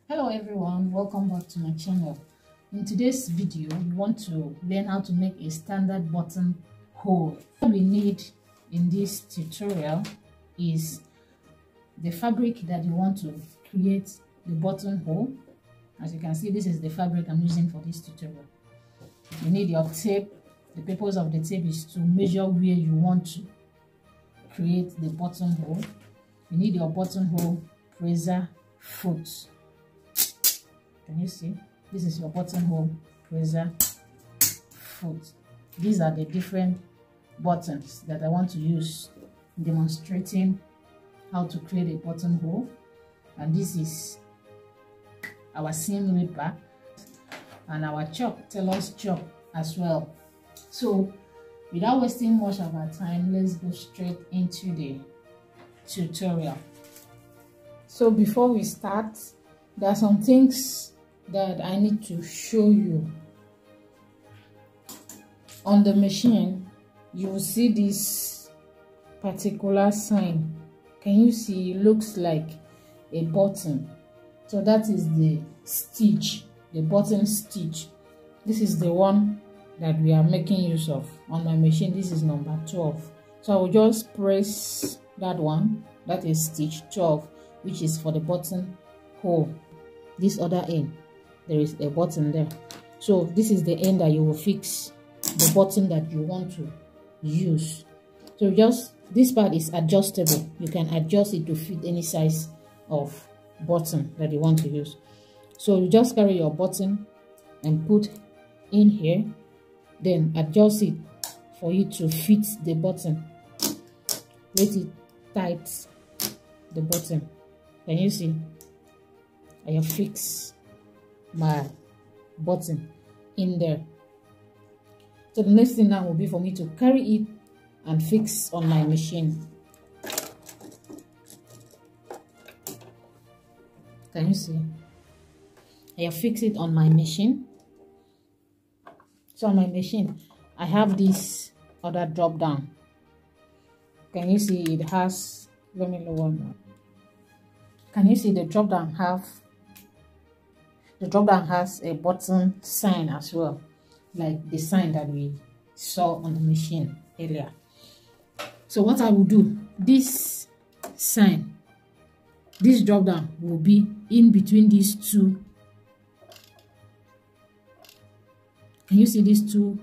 Hello everyone, welcome back to my channel. In today's video, we want to learn how to make a standard button hole. What we need in this tutorial is the fabric that you want to create the button hole. As you can see, this is the fabric I'm using for this tutorial. You need your tape. The purpose of the tape is to measure where you want to create the button hole. You need your buttonhole pressure foot. Can you see? This is your buttonhole pressure foot. These are the different buttons that I want to use demonstrating how to create a buttonhole. And this is our seam ripper and our chalk, tailor's chalk as well. So without wasting much of our time, let's go straight into the tutorial. So before we start, there are some things that I need to show you. On the machine, you will see this particular sign. Can you see? It looks like a button. So that is the stitch, the button stitch. This is the one that we are making use of on my machine. This is number 12. So I will just press that one, that is stitch 12, which is for the button hole. This other end, there is a button there. So this is the end that you will fix the button that you want to use. So just this part is adjustable. You can adjust it to fit any size of button that you want to use. So you just carry your button and put in here, then adjust it for you to fit the button. Let it tight the button. Can you see? I have fixed my button in there. So the next thing now will be for me to carry it and fix on my machine. Can you see? I have fixed it on my machine. So on my machine, I have this other drop down. Can you see it has, let me lower now. Can you see the drop down has a button sign as well, like the sign that we saw on the machine earlier. So what I will do, this sign, this drop down will be in between these two. Can you see these two,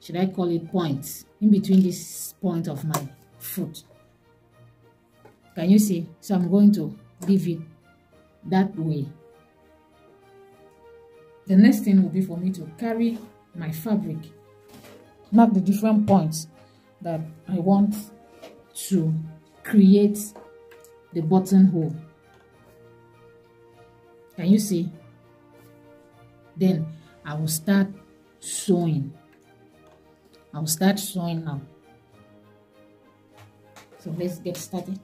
should I call it points, in between this point of my foot? Can you see? So I'm going to leave it that way. The next thing will be for me to carry my fabric, mark the different points that I want to create the buttonhole. Can you see? Then I will start sewing. I will start sewing now. So let's get started.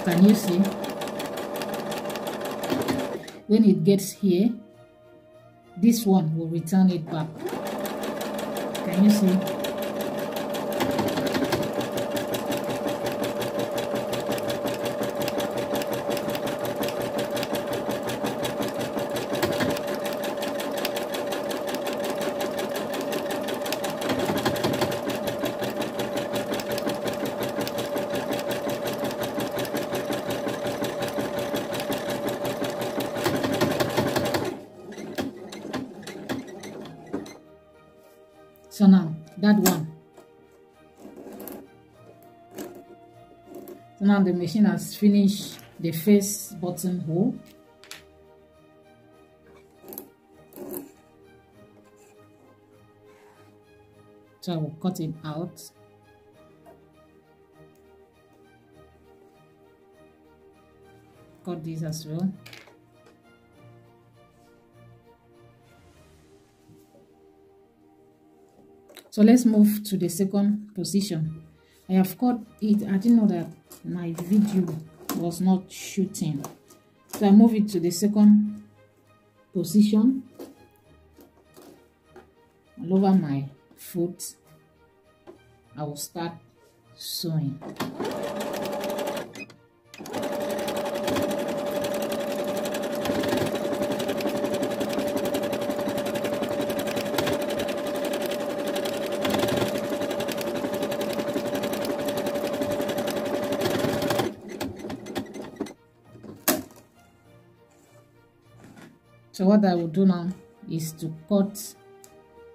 Can you see? When it gets here, this one will return it back. Can you see? So now that one. So now the machine has finished the first buttonhole. So I will cut it out. Cut this as well. So let's move to the second position. I have cut it. I didn't know that my video was not shooting. So I move it to the second position. All over my foot, I will start sewing. So what I will do now is to cut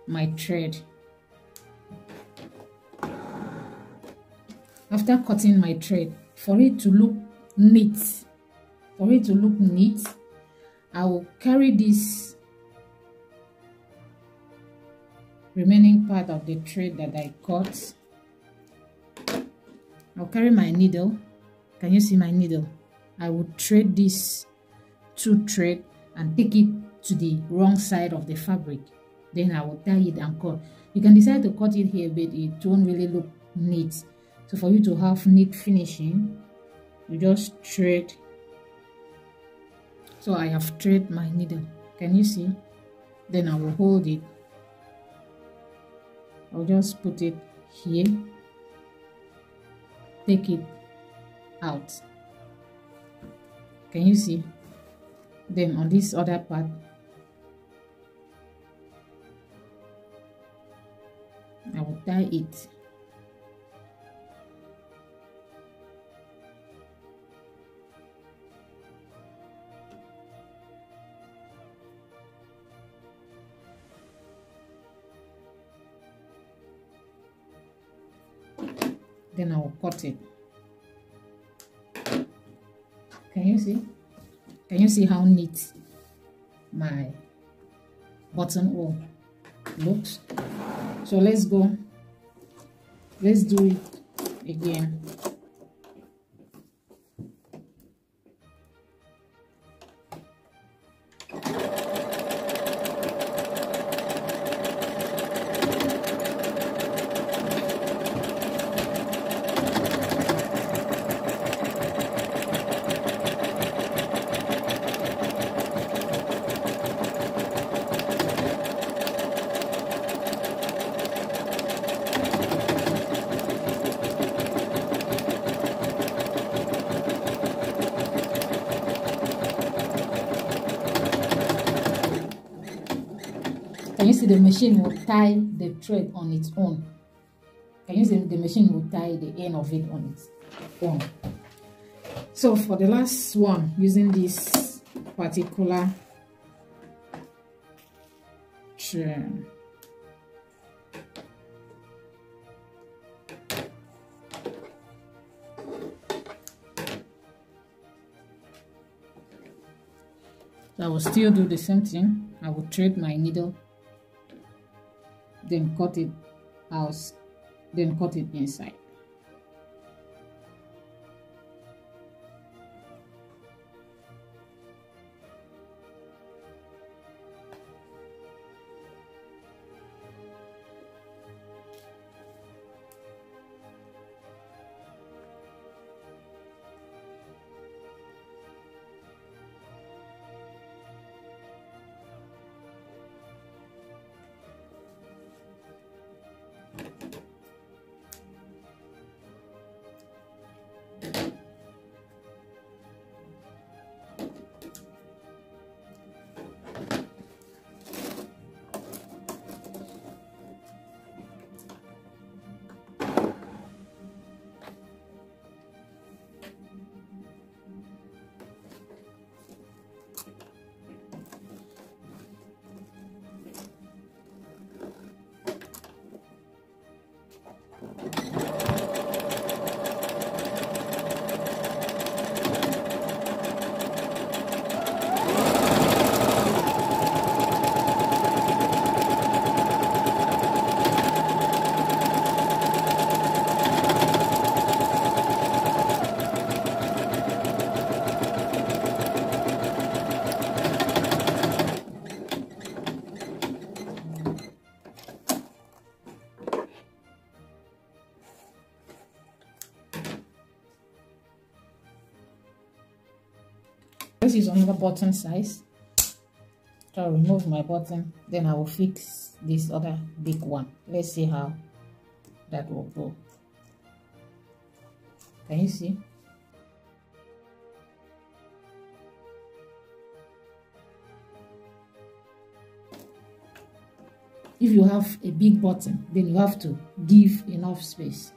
my thread. After cutting my thread, for it to look neat, I will carry this remaining part of the thread that I cut. I'll carry my needle. Can you see my needle? I will thread this 2 thread and take it to the wrong side of the fabric. Then I will tie it and cut. You can decide to cut it here, but it won't really look neat. So for you to have neat finishing, you just thread. So I have thread my needle. Can you see? Then I will hold it. I'll just put it here. Take it out. Can you see? Then on this other part, I will tie it. Then I will cut it. Can you see? Can you see how neat my buttonhole looks? So let's go. Let's do it again. Can you see the machine will tie the thread on its own? Can you see the machine will tie the end of it on its own? So for the last one, using this particular thread, so I will still do the same thing. I will thread my needle, then cut it out, then cut it inside. This is another button size. So I'll remove my button, then I will fix this other big one. Let's see how that will go. Can you see? If you have a big button, then you have to give enough space.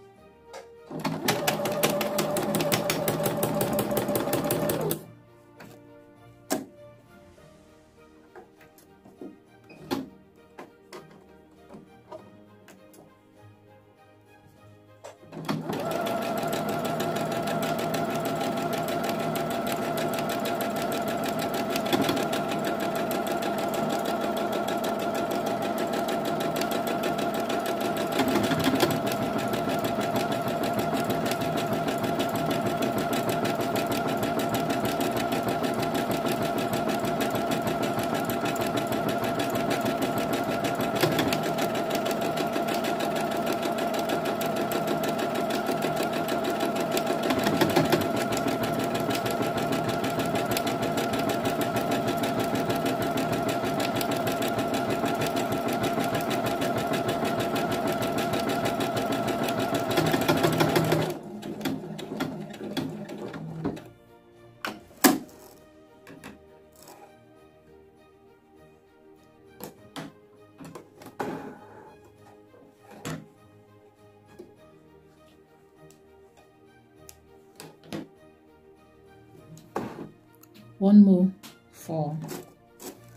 one more for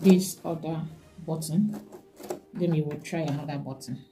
this other button, then we will try another button.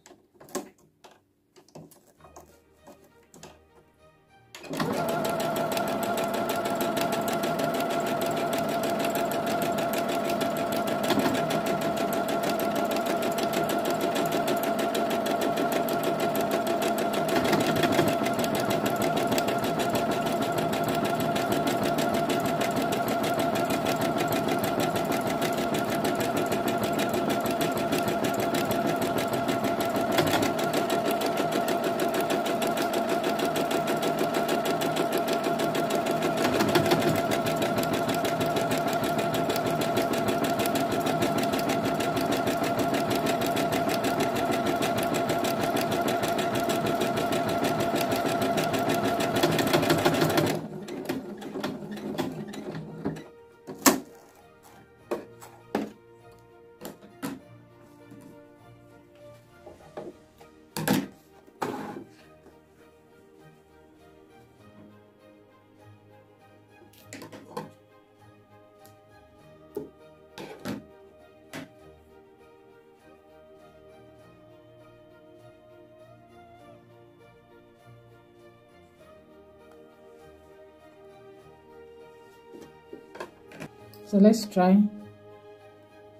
So let's try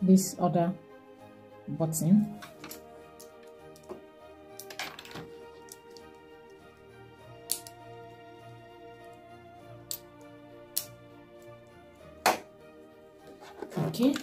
this other button. Okay.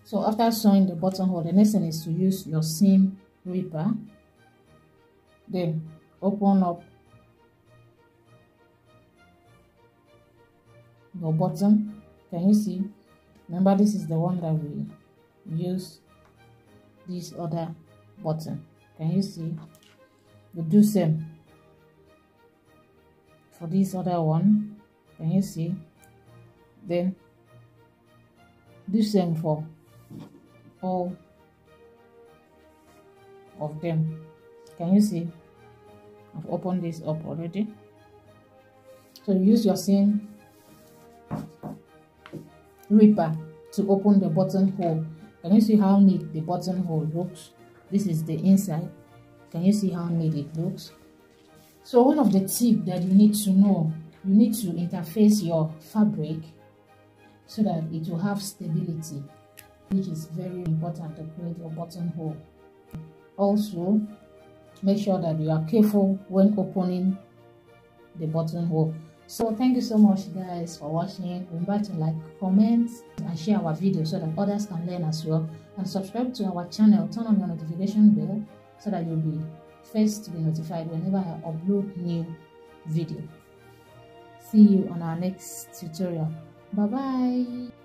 So after sewing the buttonhole, the next thing is to use your seam ripper. Then open up your button. Can you see? Remember, this is the one that we use this other button. Can you see? We do same for this other one. Can you see? Then do same for all of them. Can you see? I've opened this up already. So use your seam ripper to open the buttonhole. Can you see how neat the buttonhole looks? This is the inside. Can you see how neat it looks? So one of the tips that you need to know, you need to interface your fabric so that it will have stability, which is very important to create your buttonhole. Also, make sure that you are careful when opening the buttonhole. So thank you so much guys for watching. Remember to like, comment and share our video so that others can learn as well, and subscribe to our channel. Turn on your notification bell so that you'll be first to be notified whenever I upload new video. See you on our next tutorial. Bye bye.